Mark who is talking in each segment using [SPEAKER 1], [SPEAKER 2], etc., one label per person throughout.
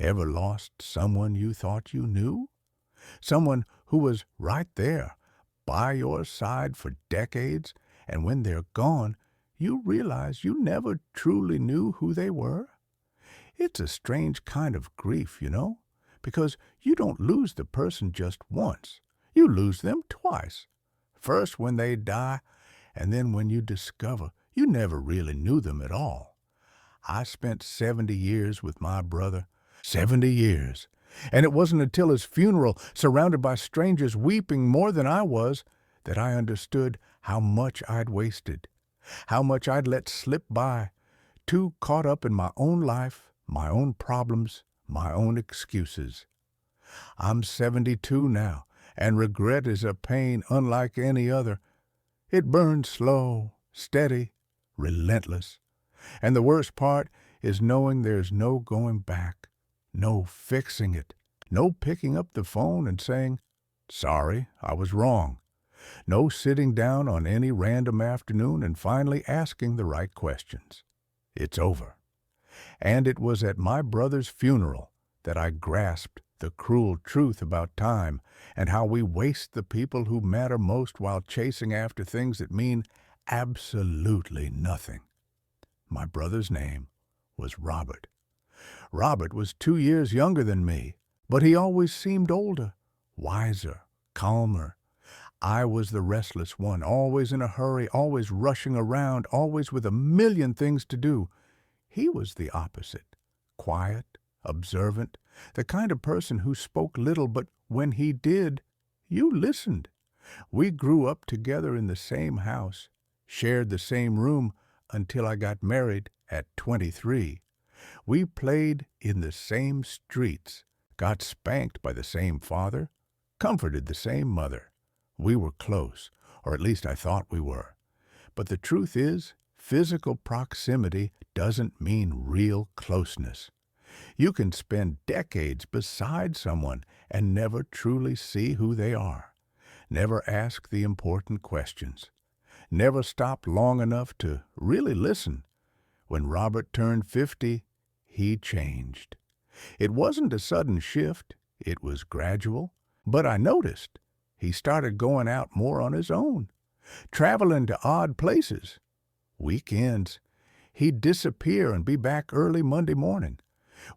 [SPEAKER 1] Ever lost someone you thought you knew? Someone who was right there, by your side for decades, and when they're gone, you realize you never truly knew who they were? It's a strange kind of grief, because you don't lose the person just once. You lose them twice. First when they die, and then when you discover you never really knew them at all. I spent 70 years with my brother. 70 years. And it wasn't until his funeral, surrounded by strangers weeping more than I was, that I understood how much I'd wasted, how much I'd let slip by, too caught up in my own life, my own problems, my own excuses. I'm 72 now, and regret is a pain unlike any other. It burns slow, steady, relentless. And the worst part is knowing there's no going back, no fixing it, no picking up the phone and saying, "Sorry, I was wrong." No sitting down on any random afternoon and finally asking the right questions. It's over. And it was at my brother's funeral that I grasped the cruel truth about time and how we waste the people who matter most while chasing after things that mean absolutely nothing. My brother's name was Robert. Robert was 2 years younger than me, but he always seemed older, wiser, calmer. I was the restless one, always in a hurry, always rushing around, always with a million things to do. He was the opposite, quiet, observant, the kind of person who spoke little, but when he did, you listened. We grew up together in the same house, shared the same room until I got married at 23. We played in the same streets, got spanked by the same father, comforted the same mother. We were close, or at least I thought we were. But the truth is, physical proximity doesn't mean real closeness. You can spend decades beside someone and never truly see who they are, never ask the important questions, never stop long enough to really listen. When Robert turned 50, he changed. It wasn't a sudden shift, it was gradual, but I noticed. He started going out more on his own, traveling to odd places. Weekends, he'd disappear and be back early Monday morning.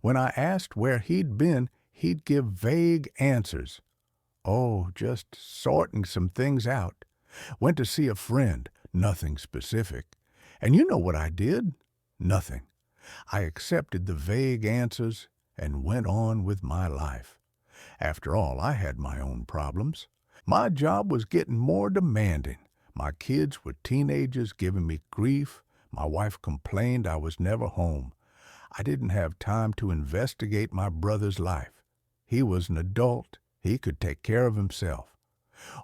[SPEAKER 1] When I asked where he'd been, he'd give vague answers. Oh, just sorting some things out. Went to see a friend, nothing specific. And you know what I did? Nothing. I accepted the vague answers and went on with my life. After all, I had my own problems. My job was getting more demanding. My kids were teenagers giving me grief. My wife complained I was never home. I didn't have time to investigate my brother's life. He was an adult. He could take care of himself.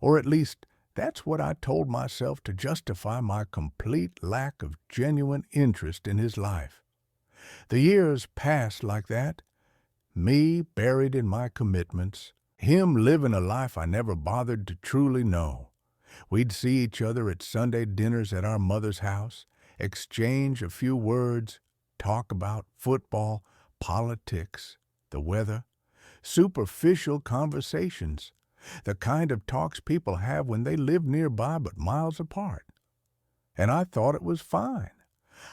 [SPEAKER 1] Or at least, that's what I told myself to justify my complete lack of genuine interest in his life. The years passed like that. Me buried in my commitments. Him living a life I never bothered to truly know. We'd see each other at Sunday dinners at our mother's house, exchange a few words, talk about football, politics, the weather, superficial conversations, the kind of talks people have when they live nearby but miles apart. And I thought it was fine.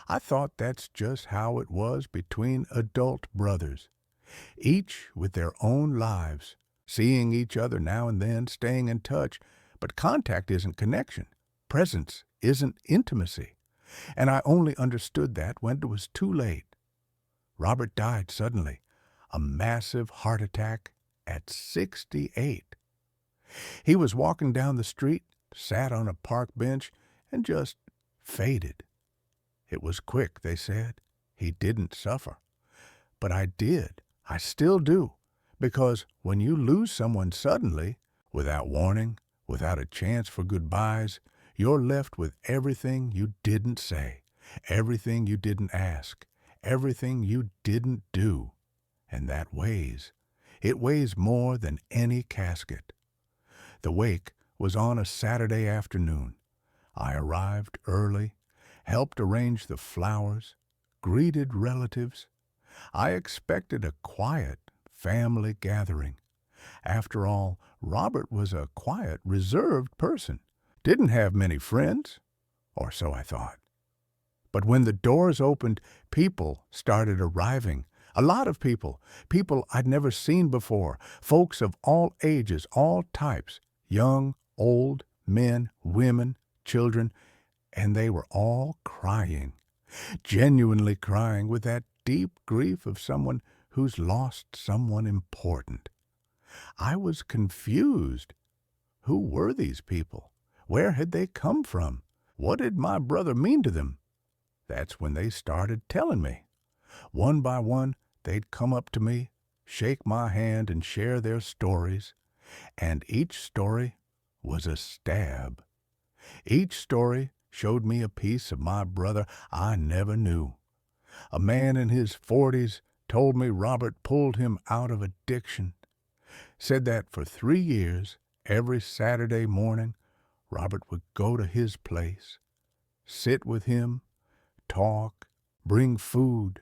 [SPEAKER 1] I thought that's just how it was between adult brothers, each with their own lives, seeing each other now and then, staying in touch, but contact isn't connection. Presence isn't intimacy. And I only understood that when it was too late. Robert died suddenly, a massive heart attack at 68. He was walking down the street, sat on a park bench, and just faded. It was quick, they said. He didn't suffer. But I did. I still do. Because when you lose someone suddenly, without warning, without a chance for goodbyes, you're left with everything you didn't say, everything you didn't ask, everything you didn't do. And that weighs. It weighs more than any casket. The wake was on a Saturday afternoon. I arrived early, helped arrange the flowers, greeted relatives. I expected a quiet family gathering. After all, Robert was a quiet, reserved person. Didn't have many friends, or so I thought. But when the doors opened, people started arriving. A lot of people. People I'd never seen before. Folks of all ages, all types. Young, old, men, women, children. And they were all crying. Genuinely crying with that deep grief of someone who's lost someone important. I was confused. Who were these people? Where had they come from? What did my brother mean to them? That's when they started telling me. One by one, they'd come up to me, shake my hand, and share their stories. And each story was a stab. Each story showed me a piece of my brother I never knew. A man in his 40s told me Robert pulled him out of addiction. Said that for 3 years, every Saturday morning, Robert would go to his place, sit with him, talk, bring food,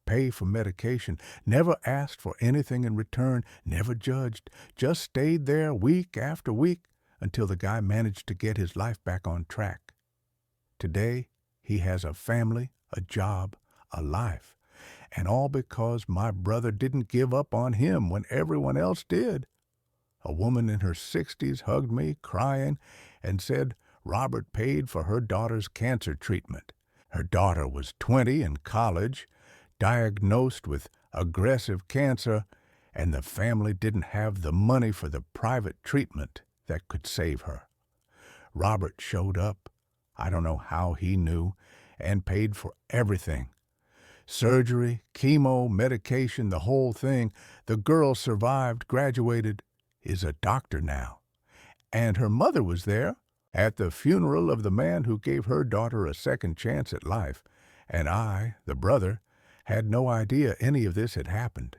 [SPEAKER 1] pay for medication, never asked for anything in return, never judged, just stayed there week after week until the guy managed to get his life back on track. Today, he has a family, a job, a life, and all because my brother didn't give up on him when everyone else did. A woman in her 60s hugged me, crying, and said Robert paid for her daughter's cancer treatment. Her daughter was 20 in college, diagnosed with aggressive cancer, and the family didn't have the money for the private treatment that could save her. Robert showed up. I don't know how he knew, and paid for everything. Surgery, chemo, medication, the whole thing. The girl survived, graduated, is a doctor now. And her mother was there at the funeral of the man who gave her daughter a second chance at life. And I, the brother, had no idea any of this had happened.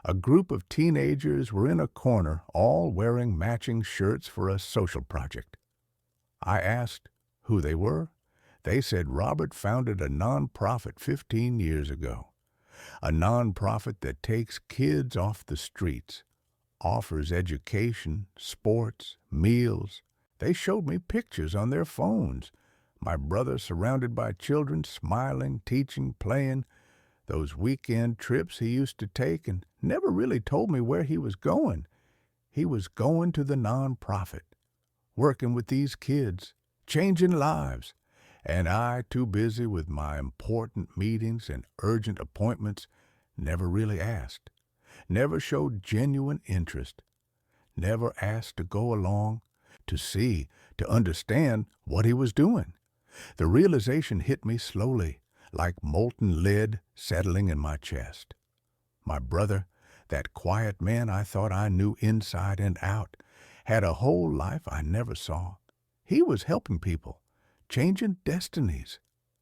[SPEAKER 1] A group of teenagers were in a corner, all wearing matching shirts for a social project. I asked who they were. They said Robert founded a nonprofit 15 years ago. A nonprofit that takes kids off the streets, offers education, sports, meals. They showed me pictures on their phones. My brother surrounded by children, smiling, teaching, playing. Those weekend trips he used to take and never really told me where he was going. He was going to the nonprofit, working with these kids, changing lives. And I, too busy with my important meetings and urgent appointments, never really asked, never showed genuine interest, never asked to go along, to see, to understand what he was doing. The realization hit me slowly, like molten lead settling in my chest. My brother, that quiet man I thought I knew inside and out, had a whole life I never saw. He was helping people, changing destinies,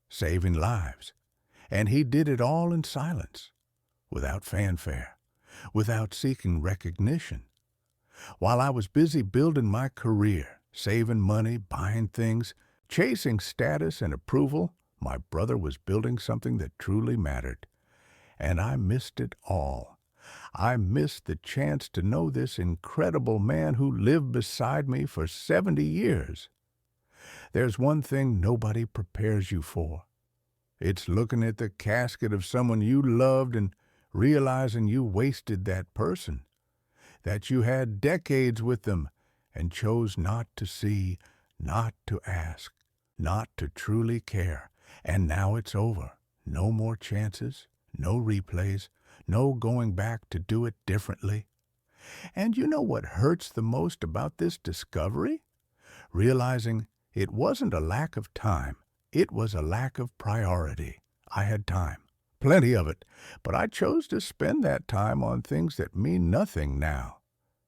[SPEAKER 1] saving lives. And he did it all in silence, without fanfare, without seeking recognition. While I was busy building my career, saving money, buying things, chasing status and approval, my brother was building something that truly mattered. And I missed it all. I missed the chance to know this incredible man who lived beside me for 70 years. There's one thing nobody prepares you for. It's looking at the casket of someone you loved and realizing you wasted that person, that you had decades with them and chose not to see, not to ask, not to truly care. And now it's over. No more chances, no replays, no going back to do it differently. And you know what hurts the most about this discovery? Realizing it wasn't a lack of time. It was a lack of priority. I had time, plenty of it, but I chose to spend that time on things that mean nothing now.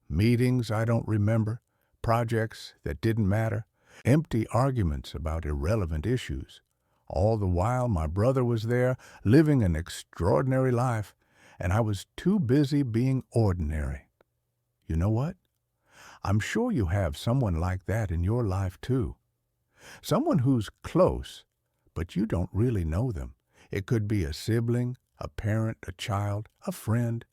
[SPEAKER 1] Meetings I don't remember, projects that didn't matter, empty arguments about irrelevant issues. All the while my brother was there, living an extraordinary life, and I was too busy being ordinary. You know what? I'm sure you have someone like that in your life too. Someone who's close, but you don't really know them. It could be a sibling, a parent, a child, a friend,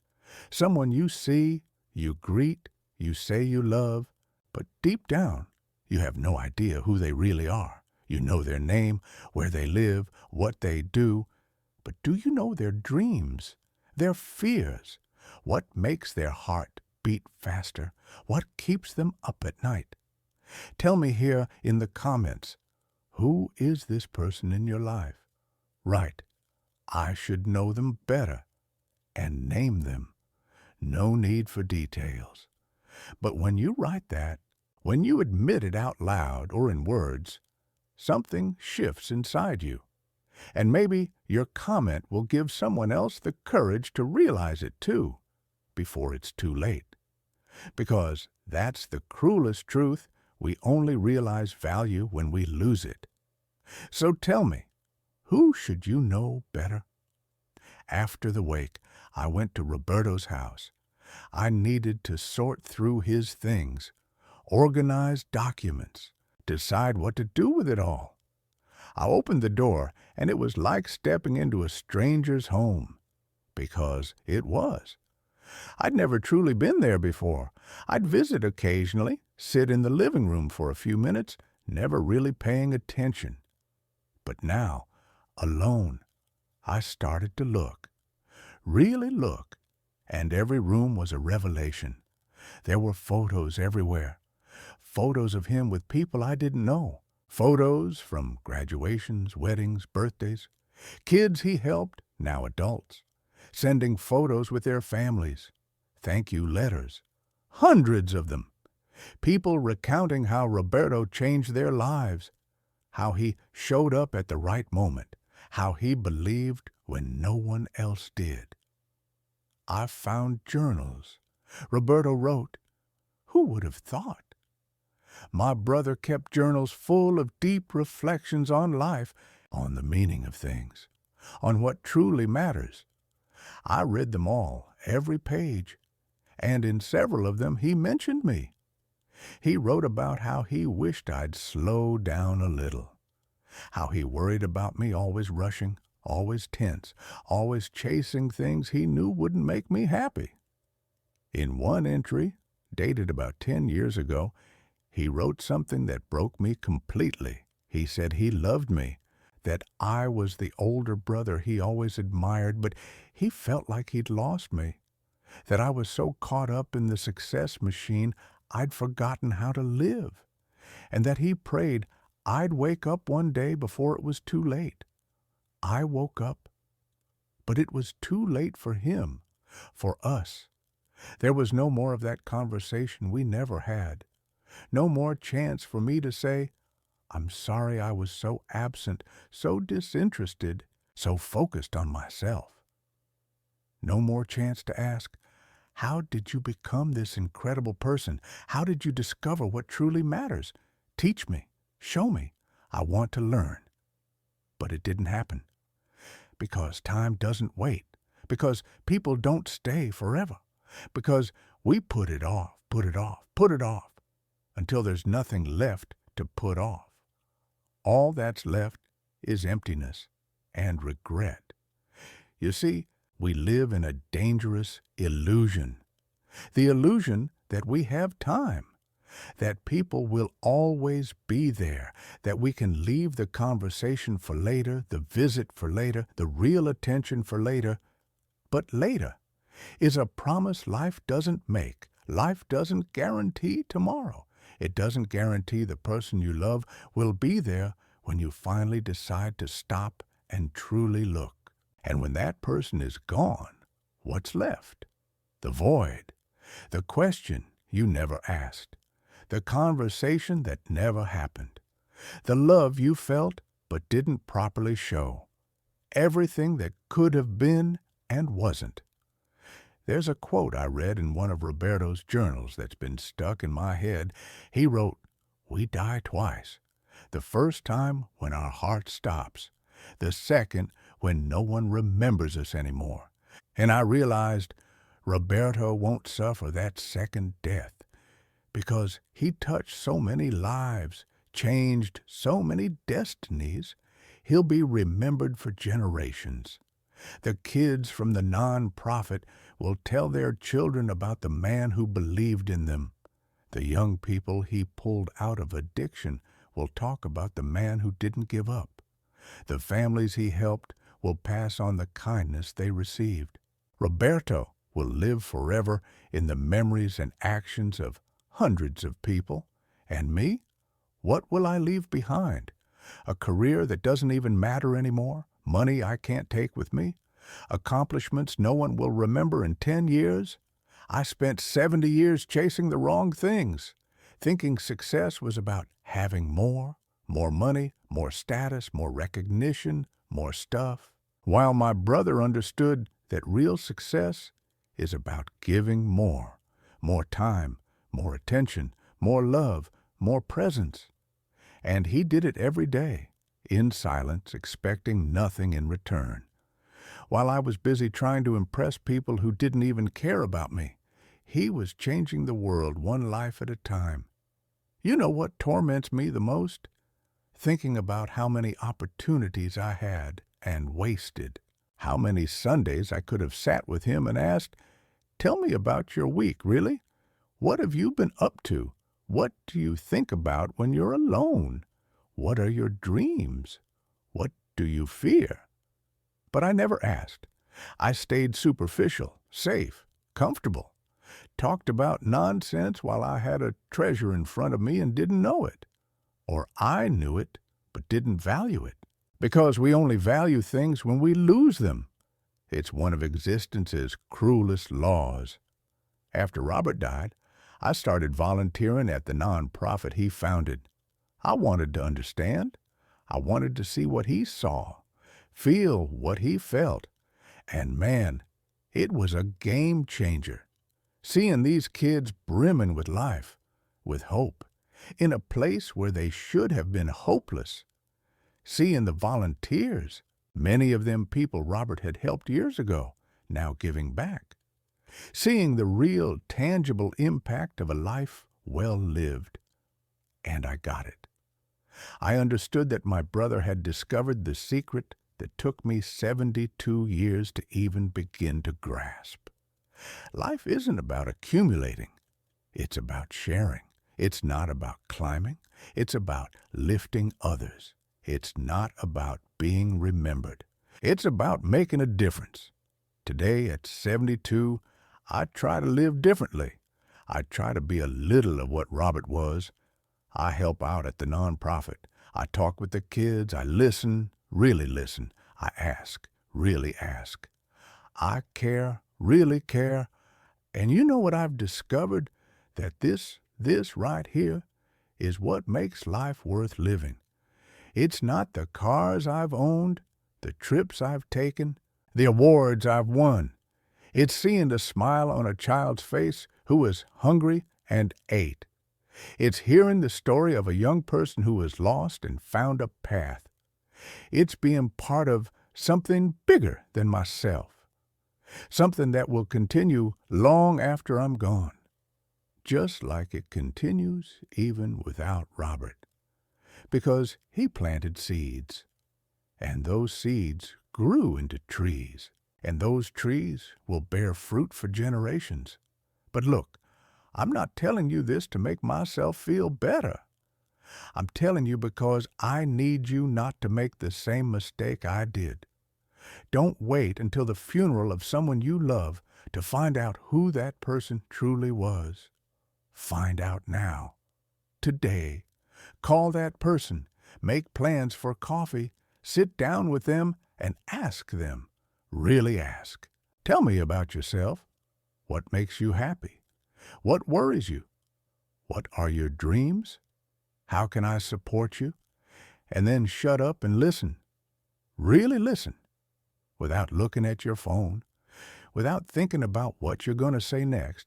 [SPEAKER 1] someone you see, you greet, you say you love, but deep down, you have no idea who they really are. You know their name, where they live, what they do, but do you know their dreams, their fears, what makes their heart beat faster, what keeps them up at night? Tell me here in the comments, who is this person in your life? Right, I should know them better and name them. No need for details. But when you write that, when you admit it out loud or in words, something shifts inside you. And maybe your comment will give someone else the courage to realize it too, before it's too late. Because that's the cruelest truth, we only realize value when we lose it. So tell me, who should you know better? After the wake, I went to Roberto's house. I needed to sort through his things, organize documents, decide what to do with it all. I opened the door, and it was like stepping into a stranger's home, because it was. I'd never truly been there before. I'd visit occasionally, sit in the living room for a few minutes, never really paying attention. But now, alone, I started to look, really look, and every room was a revelation. There were photos everywhere, photos of him with people I didn't know, photos from graduations, weddings, birthdays, kids he helped, now adults, sending photos with their families, thank you letters, hundreds of them, people recounting how Roberto changed their lives, how he showed up at the right moment, how he believed when no one else did. I found journals. Roberto wrote, who would have thought? My brother kept journals full of deep reflections on life, on the meaning of things, on what truly matters. I read them all, every page, and in several of them he mentioned me. He wrote about how he wished I'd slow down a little, how he worried about me always rushing, always tense, always chasing things he knew wouldn't make me happy. In one entry, dated about 10 years ago, he wrote something that broke me completely. He said he loved me, that I was the older brother he always admired, but he felt like he'd lost me, that I was so caught up in the success machine I'd forgotten how to live, and that he prayed I'd wake up one day before it was too late. I woke up, but it was too late for him, for us. There was no more of that conversation we never had. No more chance for me to say, I'm sorry I was so absent, so disinterested, so focused on myself. No more chance to ask, how did you become this incredible person? How did you discover what truly matters? Teach me, show me. I want to learn. But it didn't happen. Because time doesn't wait. Because people don't stay forever. Because we put it off, put it off, put it off, until there's nothing left to put off. All that's left is emptiness and regret. You see, we live in a dangerous illusion. The illusion that we have time, that people will always be there, that we can leave the conversation for later, the visit for later, the real attention for later. But later is a promise life doesn't make. Life doesn't guarantee tomorrow. It doesn't guarantee the person you love will be there when you finally decide to stop and truly look. And when that person is gone, what's left? The void, the question you never asked, the conversation that never happened, the love you felt but didn't properly show, everything that could have been and wasn't. There's a quote I read in one of Roberto's journals that's been stuck in my head. He wrote, "We die twice. The first time when our heart stops. The second when no one remembers us anymore." And I realized Roberto won't suffer that second death because he touched so many lives, changed so many destinies. He'll be remembered for generations. The kids from the nonprofit will tell their children about the man who believed in them. The young people he pulled out of addiction will talk about the man who didn't give up. The families he helped will pass on the kindness they received. Roberto will live forever in the memories and actions of hundreds of people. And me? What will I leave behind? A career that doesn't even matter anymore? Money I can't take with me? Accomplishments no one will remember in 10 years? I spent 70 years chasing the wrong things, thinking success was about having more money, more status, more recognition, more stuff, while my brother understood that real success is about giving more time, more attention, more love, more presence. And he did it every day, in silence, expecting nothing in return. While I was busy trying to impress people who didn't even care about me, he was changing the world one life at a time. You know what torments me the most? Thinking about how many opportunities I had and wasted. How many Sundays I could have sat with him and asked, "Tell me about your week, really? What have you been up to? What do you think about when you're alone? What are your dreams? What do you fear?" But I never asked. I stayed superficial, safe, comfortable. Talked about nonsense while I had a treasure in front of me and didn't know it. Or I knew it, but didn't value it. Because we only value things when we lose them. It's one of existence's cruelest laws. After Robert died, I started volunteering at the nonprofit he founded. I wanted to understand. I wanted to see what he saw, feel what he felt. And man, it was a game changer. Seeing these kids brimming with life, with hope, in a place where they should have been hopeless. Seeing the volunteers, many of them people Robert had helped years ago, now giving back. Seeing the real, tangible impact of a life well lived. And I got it. I understood that my brother had discovered the secret that took me 72 years to even begin to grasp. Life isn't about accumulating. It's about sharing. It's not about climbing. It's about lifting others. It's not about being remembered. It's about making a difference. Today, at 72, I try to live differently. I try to be a little of what Robert was. I help out at the nonprofit. I talk with the kids. I listen, really listen. I ask, really ask. I care, really care. And you know what I've discovered? That this right here is what makes life worth living. It's not the cars I've owned, the trips I've taken, the awards I've won. It's seeing the smile on a child's face who was hungry and ate. It's hearing the story of a young person who was lost and found a path. It's being part of something bigger than myself, something that will continue long after I'm gone, just like it continues even without Robert, because he planted seeds, and those seeds grew into trees, and those trees will bear fruit for generations. But look, I'm not telling you this to make myself feel better. I'm telling you because I need you not to make the same mistake I did. Don't wait until the funeral of someone you love to find out who that person truly was. Find out now. Today. Call that person. Make plans for coffee. Sit down with them and ask them. Really ask. Tell me about yourself. What makes you happy? What worries you? What are your dreams? How can I support you? And then shut up and listen. Really listen. Without looking at your phone. Without thinking about what you're going to say next.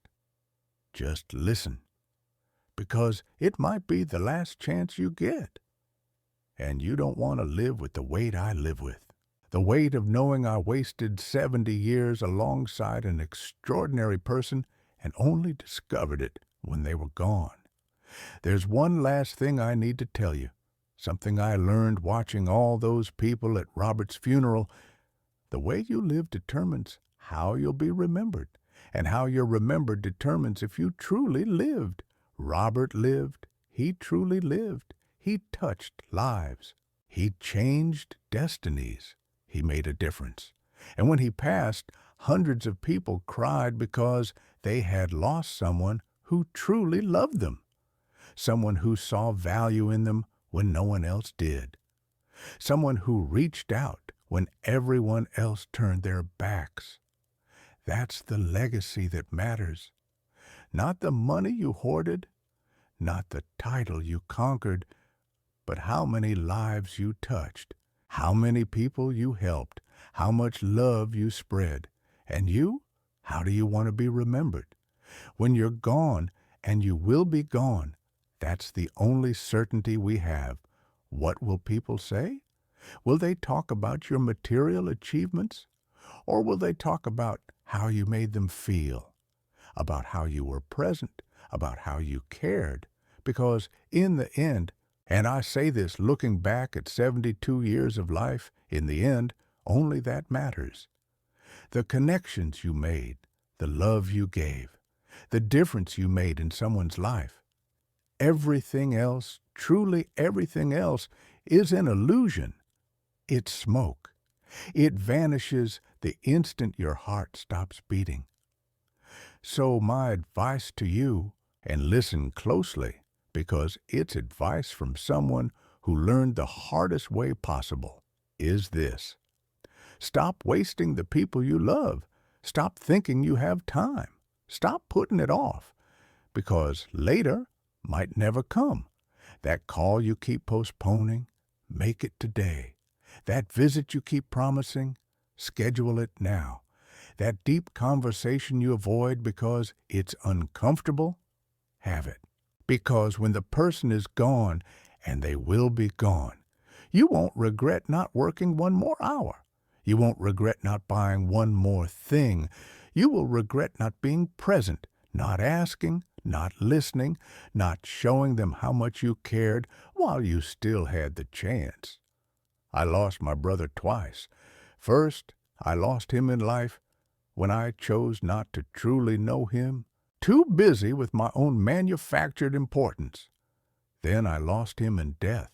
[SPEAKER 1] Just listen. Because it might be the last chance you get. And you don't want to live with the weight I live with. The weight of knowing I wasted 70 years alongside an extraordinary person and only discovered it when they were gone. There's one last thing I need to tell you, something I learned watching all those people at Robert's funeral. The way you live determines how you'll be remembered, and how you're remembered determines if you truly lived. Robert lived. He truly lived. He touched lives. He changed destinies. He made a difference. And when he passed, hundreds of people cried because they had lost someone who truly loved them, someone who saw value in them when no one else did, someone who reached out when everyone else turned their backs. That's the legacy that matters. Not the money you hoarded, not the title you conquered, but how many lives you touched, how many people you helped, how much love you spread. And you? How do you want to be remembered? When you're gone, and you will be gone, that's the only certainty we have. What will people say? Will they talk about your material achievements? Or will they talk about how you made them feel, about how you were present, about how you cared? Because in the end, and I say this looking back at 72 years of life, in the end, only that matters. The connections you made, the love you gave, the difference you made in someone's life. Everything else, truly everything else, is an illusion. It's smoke. It vanishes the instant your heart stops beating. So my advice to you, and listen closely, because it's advice from someone who learned the hardest way possible, is this. Stop wasting the people you love. Stop thinking you have time. Stop putting it off, because later might never come. That call you keep postponing, make it today. That visit you keep promising, schedule it now. That deep conversation you avoid because it's uncomfortable, have it. Because when the person is gone, and they will be gone, you won't regret not working one more hour. You won't regret not buying one more thing. You will regret not being present, not asking, not listening, not showing them how much you cared while you still had the chance. I lost my brother twice. First, I lost him in life when I chose not to truly know him, too busy with my own manufactured importance. Then I lost him in death,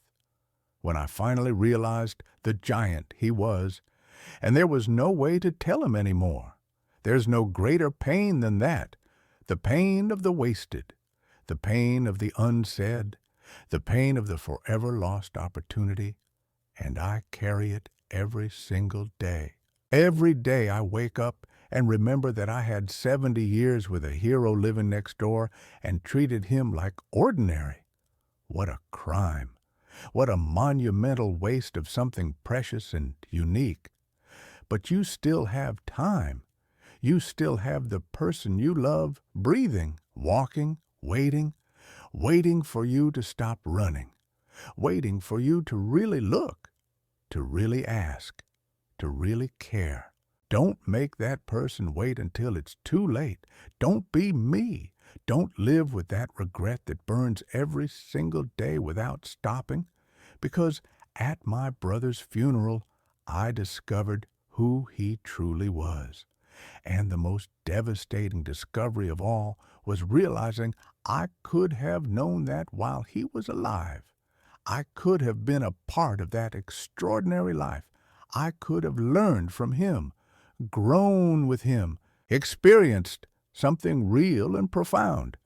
[SPEAKER 1] when I finally realized the giant he was, and there was no way to tell him any more. There's no greater pain than that, the pain of the wasted, the pain of the unsaid, the pain of the forever lost opportunity, and I carry it every single day. Every day I wake up and remember that I had 70 years with a hero living next door and treated him like ordinary. What a crime! What a monumental waste of something precious and unique. But you still have time. You still have the person you love breathing, walking, waiting for you to stop running, waiting for you to really look, to really ask, to really care. Don't make that person wait until it's too late. Don't be me. Don't live with that regret that burns every single day without stopping. Because at my brother's funeral, I discovered who he truly was. And the most devastating discovery of all was realizing I could have known that while he was alive. I could have been a part of that extraordinary life. I could have learned from him, grown with him, experienced something real and profound.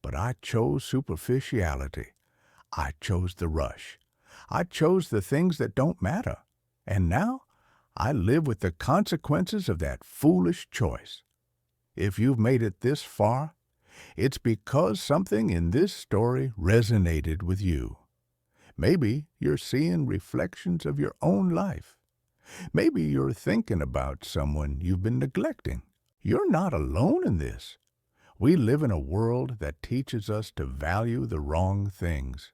[SPEAKER 1] But I chose superficiality. I chose the rush. I chose the things that don't matter. And now I live with the consequences of that foolish choice. If you've made it this far, it's because something in this story resonated with you. Maybe you're seeing reflections of your own life. Maybe you're thinking about someone you've been neglecting. You're not alone in this. We live in a world that teaches us to value the wrong things.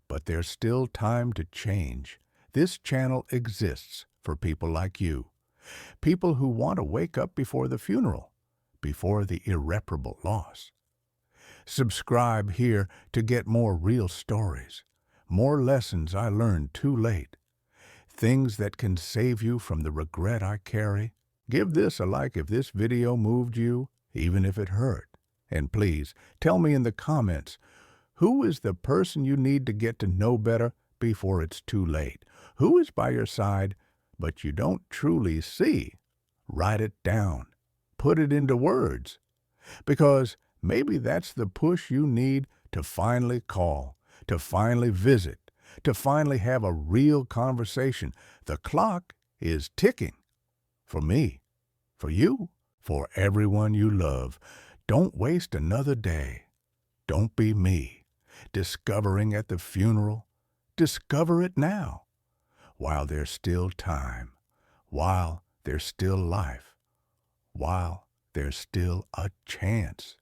[SPEAKER 1] But there's still time to change. This channel exists for people like you. People who want to wake up before the funeral, before the irreparable loss. Subscribe here to get more real stories, more lessons I learned too late. things that can save you from the regret I carry. Give this a like if this video moved you, even if it hurt. And please, tell me in the comments, who is the person you need to get to know better before it's too late? Who is by your side, but you don't truly see? Write it down. Put it into words. Because maybe that's the push you need to finally call, to finally visit, to finally have a real conversation. The clock is ticking. For me, for you, for everyone you love. Don't waste another day. Don't be me. Discovering at the funeral. Discover it now. While there's still time. While there's still life. While there's still a chance.